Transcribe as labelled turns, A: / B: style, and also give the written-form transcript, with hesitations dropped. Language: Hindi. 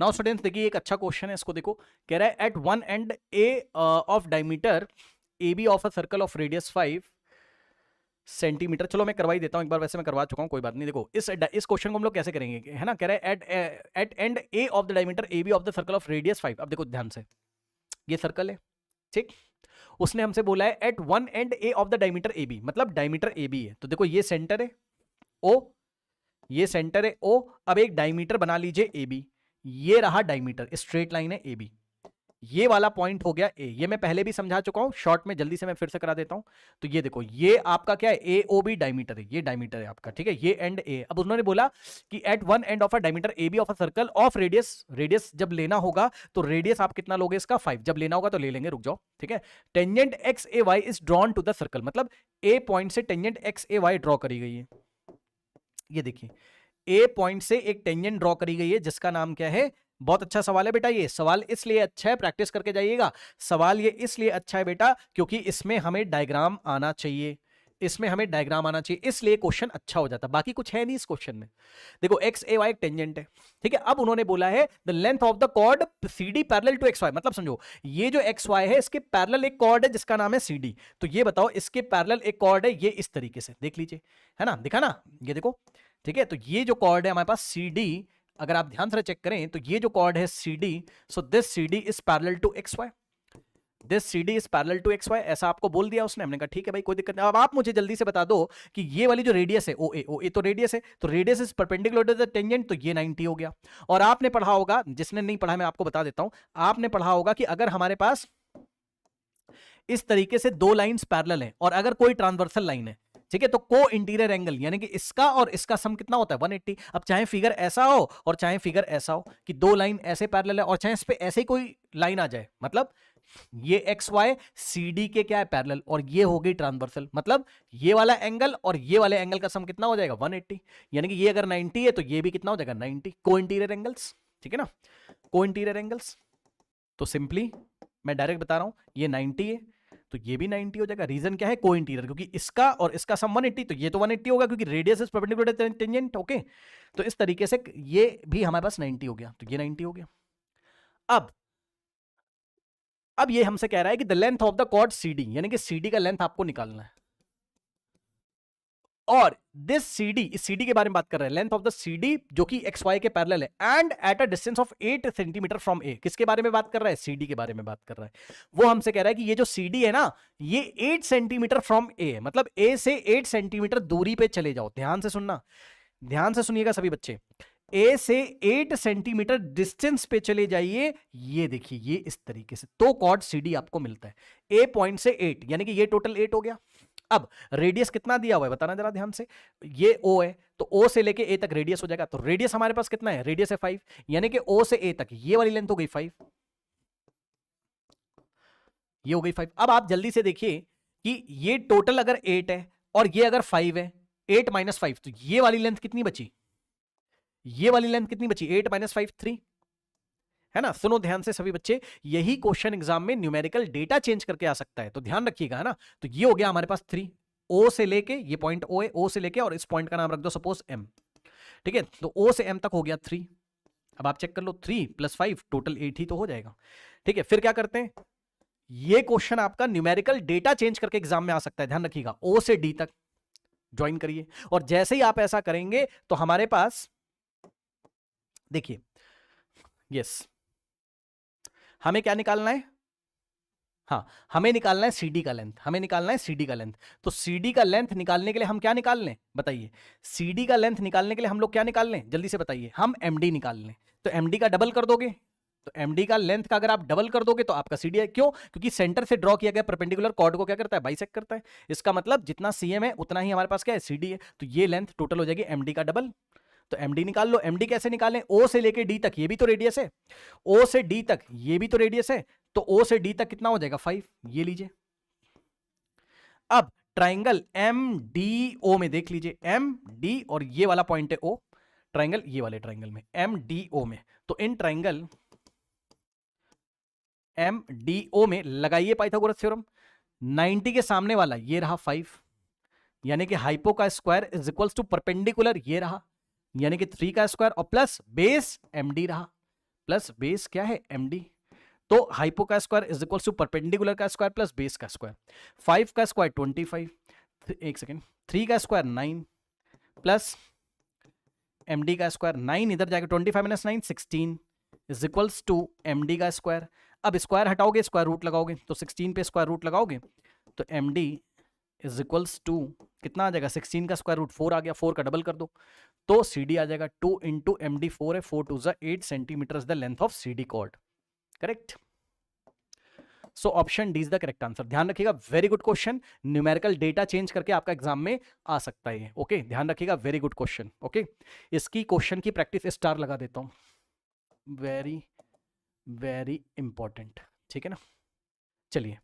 A: नाउ स्टूडेंट्स देखिए एक अच्छा क्वेश्चन है, इसको देखो। कह रहा है at one end A of diameter A B of a circle of radius 5 centimetre. चलो मैं करवा ही देता हूं एक बार, वैसे मैं करवा चुका हूं, कोई बात नहीं। देखो इस क्वेश्चन को हम लोग कैसे करेंगे, है ना। कह रहा है at end A of the diameter A B of the circle of radius 5। अब देखो ध्यान से, ये सर्कल है, ठीक। उसने हमसे बोला है at one end A of the diameter A B, मतलब डायमीटर ए बी है। तो देखो ये सेंटर है ओ, ये सेंटर है ओ। अब एक डायमीटर बना लीजिए ए बी, ये रहा डायमीटर, स्ट्रेट लाइन है ए बी, ये वाला पॉइंट हो गया ए। ये मैं पहले भी समझा चुका हूं शॉर्ट में, जल्दी से मैं फिर से करा देता हूं। तो ये देखो, ये आपका क्या है, ए ओ बी डायमीटर है, ये डायमीटर है आपका, ठीक है, ये एंड ए। अब उन्होंने बोला कि at one end of a diameter A B of a circle of radius, radius जब लेना होगा तो रेडियस आप कितना लोगे इसका, 5। जब लेना होगा तो ले लेंगे, रुक जाओ, ठीक है। Tangent X A Y is drawn to the circle, मतलब ए पॉइंट से tangent X A Y draw करी गई है। ये देखिए ए पॉइंट से एक टेंजेंट ड्रॉ करी गई है जिसका नाम क्या है। बहुत अच्छा सवाल है बेटा, ये सवाल इसलिए अच्छा है, प्रैक्टिस करके जाइएगा। सवाल ये इसलिए अच्छा है बेटा क्योंकि इसमें हमें डायग्राम आना चाहिए, इसमें हमें डायग्राम आना चाहिए, इसलिए क्वेश्चन अच्छा हो जाता। बाकी कुछ है नहीं इस क्वेश्चन में। देखो एक्स ए वाई एक टेंजेंट है, ठीक है। अब उन्होंने बोला है the length of the chord C D parallel to X Y, मतलब समझो ये जो एक्स वाई है इसके पैरेलल एक कॉर्ड है जिसका नाम है सी डी। तो ये बताओ इसके पैरेलल एक कॉर्ड है, ये इस तरीके से देख लीजिए, है ना, दिखा ना, ये देखो, ठीक है। तो ये जो कॉर्ड है हमारे पास सी डी, अगर आप ध्यान से चेक करें तो ये जो कॉर्ड है C D, so this C D is parallel to X Y, this C D is parallel to X Y, ऐसा आपको बोल दिया उसने। हमने कहा ठीक है भाई, कोई दिक्कत नहीं। अब आप मुझे जल्दी से बता दो कि ये वाली जो रेडियस है ओ ए तो रेडियस है, तो radius is perpendicular to the tangent, तो ये 90 हो गया। और आपने पढ़ा होगा, जिसने नहीं पढ़ा मैं आपको बता देता हूं, आपने पढ़ा होगा कि अगर हमारे पास इस तरीके से दो लाइंस पैरेलल हैं और अगर कोई ट्रांसवर्सल लाइन है, ठीक है, तो को इंटीरियर एंगल यानी कि इसका और इसका सम कितना होता है, 180। अब चाहे फिगर ऐसा हो और चाहे फिगर ऐसा हो कि दो लाइन ऐसे पैरेलल है और चाहे इस पे ऐसे ही कोई लाइन आ जाए, मतलब ये एक्स वाई सी डी के क्या है, पैरेलल, और ये हो गई ट्रांसवर्सल, मतलब ये वाला एंगल और ये वाले एंगल का सम कितना हो जाएगा, 180। यानी कि ये अगर 90 है तो ये भी कितना हो जाएगा, 90। को इंटीरियर एंगल्स, ठीक है ना, को इंटीरियर एंगल्स। तो सिंपली मैं डायरेक्ट बता रहा हूं, ये 90 है तो ये भी 90 हो जाएगा। रीजन क्या है, को इंटीरियर, क्योंकि इसका और इसका सम 180, तो ये तो 180 होगा क्योंकि radius is perpendicular to tangent, okay. तो इस तरीके से ये भी हमारे पास 90 हो गया, तो ये 90 हो गया। अब ये हमसे कह रहा है कि the length of the chord CD, यानी कि सीडी का लेंथ आपको निकालना है। और दिस सीडी, इस सीडी के बारे में बात कर रहे हैं, लेंथ ऑफ द सीडी जो कि एक्स वाई के पैरेलल है, and at a distance of 8 centimetre from A. किसके बारे में बात कर रहा है, सीडी के बारे में बात कर रहा है। वो हमसे कह रहा है कि ये जो सीडी है ना, ये 8 सेंटीमीटर फ्रॉम ए, मतलब ए से 8 सेंटीमीटर दूरी पे चले जाओ। ध्यान से सुनना, ध्यान से सुनिएगा सभी बच्चे, ए से 8 सेंटीमीटर डिस्टेंस पे चले जाइए, ये देखिए ये इस तरीके से, तो कॉर्ड सीडी आपको मिलता है। ए पॉइंट से 8, यानी कि ये टोटल 8 हो गया। अब रेडियस कितना दिया हुआ है बताना जरा ध्यान से, ये ओ है तो ओ से लेके ए तक रेडियस हो जाएगा। तो रेडियस हमारे पास कितना है, रेडियस है 5, यानी कि ओ से ए तक ये वाली लेंथ हो गई 5, ये हो गई 5। अब आप जल्दी से देखिए कि ये टोटल अगर 8 है और ये अगर 5 है, 8 माइनस 5, तो ये वाली लेंथ कितनी बची, ये वाली लेंथ कितनी बची, 8 माइनस 5 3, है ना। सुनो ध्यान से सभी बच्चे, यही क्वेश्चन एग्जाम में न्यूमेरिकल डेटा चेंज करके आ सकता है, तो ध्यान रखिएगा, है ना। तो ये हो गया हमारे पास 3, ओ से लेके, ये पॉइंट ओ है, ओ से लेके और इस पॉइंट का नाम रख दो सपोज एम, ठीक है। तो ओ से एम तक हो गया 3। अब आप चेक कर लो, 3 + 5 टोटल 8 ही तो हो जाएगा, ठीक है। फिर क्या करते हैं, ये क्वेश्चन आपका न्यूमेरिकल डेटा चेंज करके एग्जाम में आ सकता है, ध्यान रखिएगा। ओ से डी तक ज्वाइन करिए, और जैसे ही आप ऐसा करेंगे तो हमारे पास देखिए, यस, हमें क्या निकालना है, हाँ हमें निकालना है सीडी का लेंथ, हमें निकालना है सीडी का लेंथ। तो सीडी का लेंथ निकालने के लिए हम क्या निकाल लें बताइए, सीडी का लेंथ निकालने के लिए हम लोग क्या निकाल लें, जल्दी से बताइए, हम एमडी निकाल लें। तो एमडी का डबल कर दोगे, तो एमडी का लेंथ का अगर आप डबल कर दोगे तो आपका सीडी है, क्यों, क्योंकि सेंटर से ड्रॉ किया गया परपेंडिकुलर कॉर्ड को क्या करता है, बाइसेक्ट करता है। इसका मतलब जितना सीएम है उतना ही हमारे पास क्या है, सीडी है। तो ये लेंथ टोटल हो जाएगी एमडी का डबल। तो एमडी निकाल लो। एमडी कैसे निकालें, ओ से लेके डी तक, ये भी तो रेडियस है, ओ से डी तक ये भी तो रेडियस है, तो ओ से डी तक कितना हो जाएगा 5, ये लीजिए। अब ट्राइंगल एम डी ओ में देख लीजिए, एम डी और ये वाला पॉइंट है ओ, ट्राइंगल, ये वाले ट्राइंगल में एम डी ओ में, तो in triangle M D O में लगाइए पाइथागोरस थ्योरम। 90 के सामने वाला ये रहा 5, यानी कि हाइपो का square is equals to perpendicular, ये रहा, यानी कि 3 का स्क्वायर और प्लस बेस एमडी रहा, प्लस बेस क्या है MD। तो हाइपो का square is equal to perpendicular का स्क्वायर प्लस बेस का स्क्वायर। 5 का स्क्वायर 25, एक सेकेंड, 3 का स्क्वायर 9 प्लस MD का स्क्वायर, 9 इधर जाएगा, 25 minus 9 16 is equals to MD का स्क्वायर। अब स्क्वायर हटाओगे स्क्वायर रूट लगाओगे, तो 16 पे स्क्वायर रूट लगाओगे तो MD इज इक्वल्स टू कितना आ जाएगा, 16 का स्क्वायर रूट 4 आ गया, 4 का डबल कर दो तो CD आ जाएगा 2 इंटू MD 4 है, 4 2 8 centimetre is the length of CD chord. Correct. So option D is the correct answer. ध्यान रखिएगा, very good question, numerical data change करके आपका एग्जाम में आ सकता है। ओके ध्यान रखिएगा, वेरी गुड क्वेश्चन। ओके इसकी क्वेश्चन की प्रैक्टिस स्टार लगा देता हूं, वेरी वेरी इंपॉर्टेंट, ठीक है ना। चलिए